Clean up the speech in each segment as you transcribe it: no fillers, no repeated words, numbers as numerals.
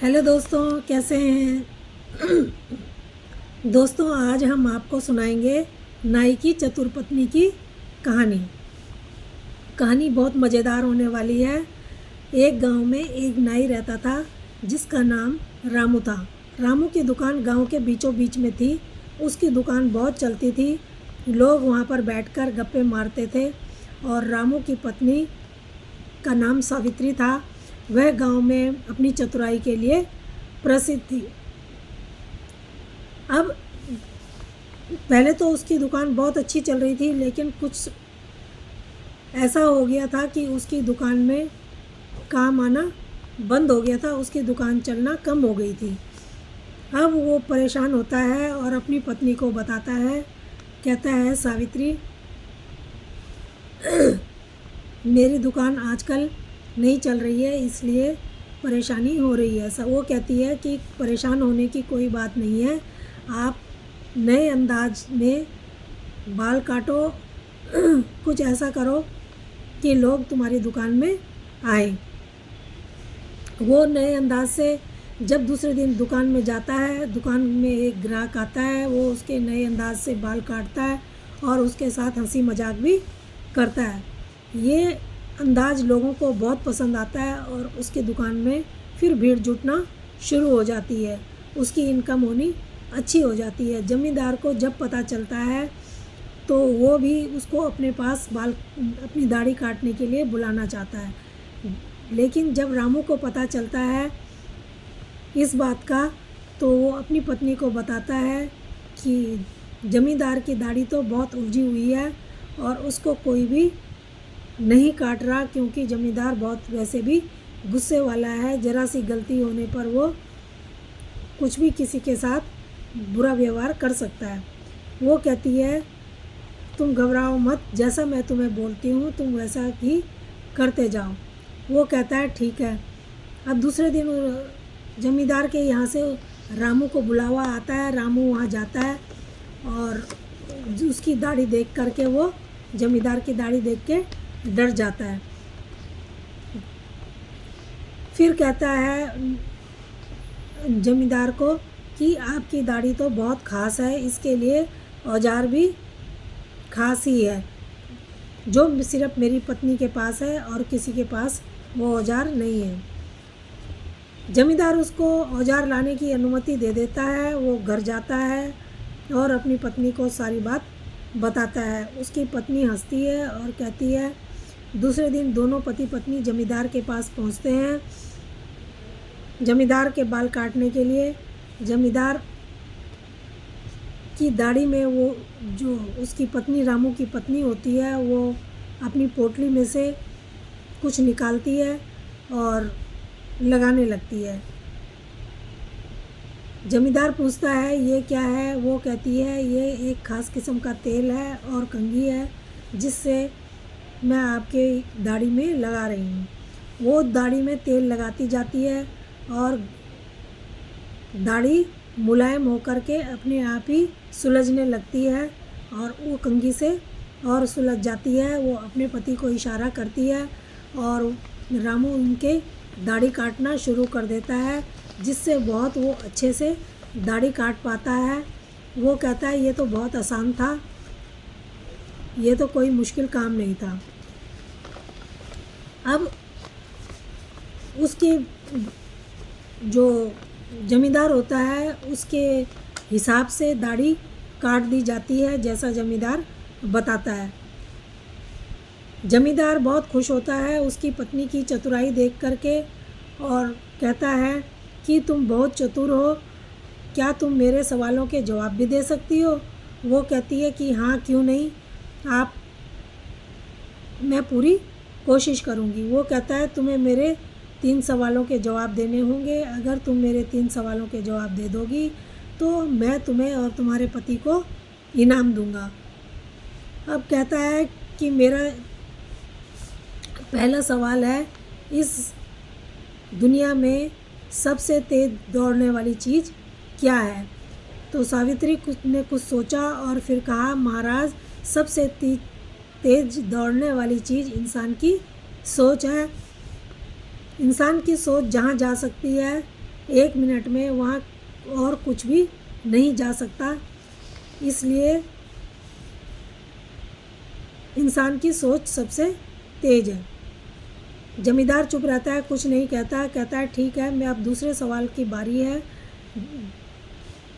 Hello दोस्तों, कैसे हैं। दोस्तों, आज हम आपको सुनाएंगे नाई की चतुर पत्नी की कहानी। कहानी बहुत मज़ेदार होने वाली है। एक गांव में एक नाई रहता था जिसका नाम रामू था। रामू की दुकान गांव के बीचों बीच में थी। उसकी दुकान बहुत चलती थी। लोग वहां पर बैठकर गप्पे मारते थे और रामू की पत्नी का नाम सावित्री था। वह गांव में अपनी चतुराई के लिए प्रसिद्ध थी। अब पहले तो उसकी दुकान बहुत अच्छी चल रही थी, लेकिन कुछ ऐसा हो गया था कि उसकी दुकान में काम आना बंद हो गया था। उसकी दुकान चलना कम हो गई थी। अब वो परेशान होता है और अपनी पत्नी को बताता है। कहता है, सावित्री, मेरी दुकान आजकल नहीं चल रही है, इसलिए परेशानी हो रही है। वो कहती है कि परेशान होने की कोई बात नहीं है। आप नए अंदाज में बाल काटो, कुछ ऐसा करो कि लोग तुम्हारी दुकान में आए। वो नए अंदाज से जब दूसरे दिन दुकान में जाता है, दुकान में एक ग्राहक आता है। वो उसके नए अंदाज से बाल काटता है और उसके साथ हंसी मजाक भी करता है। ये अंदाज लोगों को बहुत पसंद आता है और उसकी दुकान में फिर भीड़ जुटना शुरू हो जाती है। उसकी इनकम होनी अच्छी हो जाती है। ज़मींदार को जब पता चलता है तो वो भी उसको अपने पास अपनी दाढ़ी काटने के लिए बुलाना चाहता है। लेकिन जब रामू को पता चलता है इस बात का, तो वो अपनी पत्नी को बताता है कि ज़मींदार की दाढ़ी तो बहुत उलझी हुई है और उसको कोई भी नहीं काट रहा, क्योंकि ज़मींदार बहुत वैसे भी गुस्से वाला है। ज़रा सी गलती होने पर वो कुछ भी किसी के साथ बुरा व्यवहार कर सकता है। वो कहती है, तुम घबराओ मत, जैसा मैं तुम्हें बोलती हूँ तुम वैसा ही करते जाओ। वो कहता है, ठीक है। अब दूसरे दिन ज़मींदार के यहाँ से रामू को बुलावा आता है। रामू वहाँ जाता है और उसकी दाढ़ी देख करके वो ज़मींदार की दाढ़ी देख के डर जाता है। फिर कहता है ज़मींदार को कि आपकी दाढ़ी तो बहुत ख़ास है, इसके लिए औजार भी ख़ास ही है, जो सिर्फ मेरी पत्नी के पास है और किसी के पास वो औजार नहीं है। ज़मींदार उसको औजार लाने की अनुमति दे देता है। वो घर जाता है और अपनी पत्नी को सारी बात बताता है। उसकी पत्नी हंसती है और कहती है। दूसरे दिन दोनों पति पत्नी ज़मींदार के पास पहुंचते हैं ज़मींदार के बाल काटने के लिए। ज़मींदार की दाढ़ी में वो जो उसकी पत्नी रामू की पत्नी होती है, वो अपनी पोटली में से कुछ निकालती है और लगाने लगती है। ज़मींदार पूछता है, ये क्या है। वो कहती है, ये एक ख़ास किस्म का तेल है और कंघी है, जिससे मैं आपके दाढ़ी में लगा रही हूँ। वो दाढ़ी में तेल लगाती जाती है और दाढ़ी मुलायम होकर के अपने आप ही सुलझने लगती है और वो कंघी से और सुलझ जाती है। वो अपने पति को इशारा करती है और रामू उनके दाढ़ी काटना शुरू कर देता है, जिससे बहुत वो अच्छे से दाढ़ी काट पाता है। वो कहता है, ये तो बहुत आसान था, ये तो कोई मुश्किल काम नहीं था। अब उसके जो ज़मींदार होता है उसके हिसाब से दाढ़ी काट दी जाती है, जैसा ज़मींदार बताता है। ज़मींदार बहुत खुश होता है उसकी पत्नी की चतुराई देख करके और कहता है कि तुम बहुत चतुर हो, क्या तुम मेरे सवालों के जवाब भी दे सकती हो। वो कहती है कि हाँ, क्यों नहीं, मैं पूरी कोशिश करूँगी। वो कहता है, तुम्हें मेरे 3 सवालों के जवाब देने होंगे। अगर तुम मेरे 3 सवालों के जवाब दे दोगी तो मैं तुम्हें और तुम्हारे पति को इनाम दूंगा। अब कहता है कि मेरा पहला सवाल है, इस दुनिया में सबसे तेज़ दौड़ने वाली चीज़ क्या है। तो सावित्री ने कुछ सोचा और फिर कहा, महाराज, सबसे तेज़ दौड़ने वाली चीज़ इंसान की सोच है। इंसान की सोच जहाँ जा सकती है 1 मिनट में वहाँ और कुछ भी नहीं जा सकता। इसलिए इंसान की सोच सबसे तेज है। जमींदार चुप रहता है, कुछ नहीं कहता। कहता है ठीक है, मैं अब दूसरे सवाल की बारी है।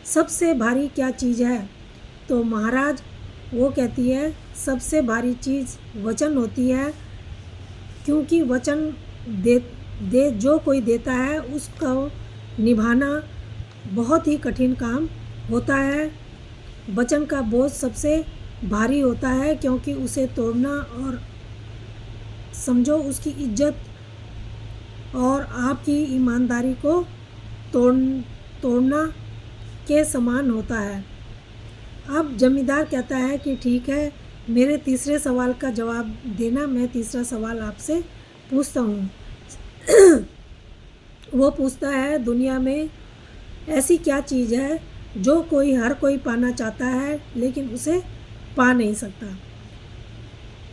सबसे भारी क्या चीज़ है? तो महाराज वो कहती है सबसे भारी चीज़ वचन होती है, क्योंकि वचन दे जो कोई देता है उसका निभाना बहुत ही कठिन काम होता है। वचन का बोझ सबसे भारी होता है, क्योंकि उसे तोड़ना और समझो उसकी इज्जत और आपकी ईमानदारी को तोड़ना के समान होता है। अब जमींदार कहता है कि ठीक है, मेरे तीसरे सवाल का जवाब देना। मैं तीसरा सवाल आपसे पूछता हूँ। वो पूछता है दुनिया में ऐसी क्या चीज़ है जो हर कोई पाना चाहता है लेकिन उसे पा नहीं सकता?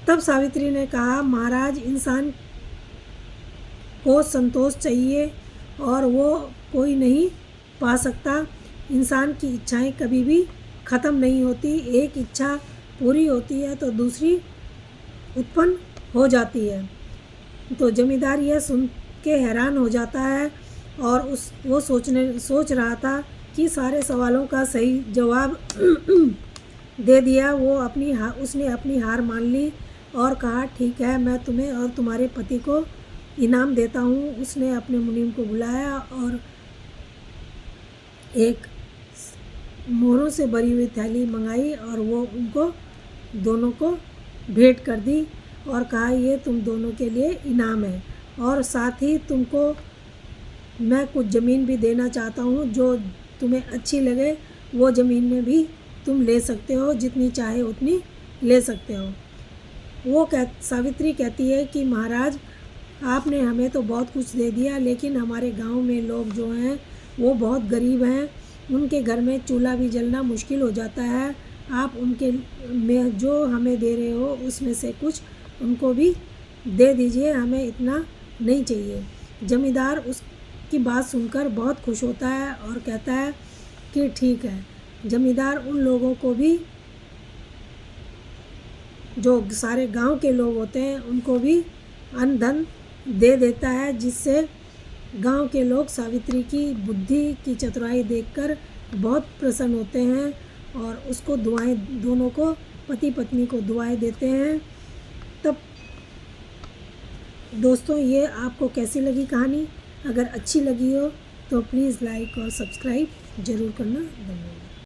तब सावित्री ने कहा महाराज, इंसान को संतोष चाहिए और वो कोई नहीं पा सकता। इंसान की इच्छाएं कभी भी ख़त्म नहीं होती। एक इच्छा पूरी होती है तो दूसरी उत्पन्न हो जाती है। तो जमींदार यह सुन के हैरान हो जाता है और वो सोच रहा था कि सारे सवालों का सही जवाब दे दिया। उसने अपनी हार मान ली और कहा ठीक है, मैं तुम्हें और तुम्हारे पति को इनाम देता हूँ। उसने अपने मुनीम को बुलाया और एक मोहरों से भरी हुई थैली मंगाई और वो उनको दोनों को भेंट कर दी और कहा ये तुम दोनों के लिए इनाम है, और साथ ही तुमको मैं कुछ ज़मीन भी देना चाहता हूँ। जो तुम्हें अच्छी लगे वो ज़मीन में भी तुम ले सकते हो, जितनी चाहे उतनी ले सकते हो। सावित्री कहती है कि महाराज, आपने हमें तो बहुत कुछ दे दिया, लेकिन हमारे गांव में लोग जो हैं वो बहुत गरीब हैं। उनके घर में चूल्हा भी जलना मुश्किल हो जाता है। आप उनके में जो हमें दे रहे हो उसमें से कुछ उनको भी दे दीजिए, हमें इतना नहीं चाहिए। जमींदार उसकी बात सुनकर बहुत खुश होता है और कहता है कि ठीक है। जमींदार उन लोगों को भी, जो सारे गांव के लोग होते हैं, उनको भी अन्न धन दे देता है, जिससे गांव के लोग सावित्री की बुद्धि की चतुराई देखकर बहुत प्रसन्न होते हैं और उसको दुआएं, दोनों को पति पत्नी को दुआएं देते हैं। तब दोस्तों, ये आपको कैसी लगी कहानी? अगर अच्छी लगी हो तो प्लीज़ लाइक और सब्सक्राइब ज़रूर करना। धन्यवाद।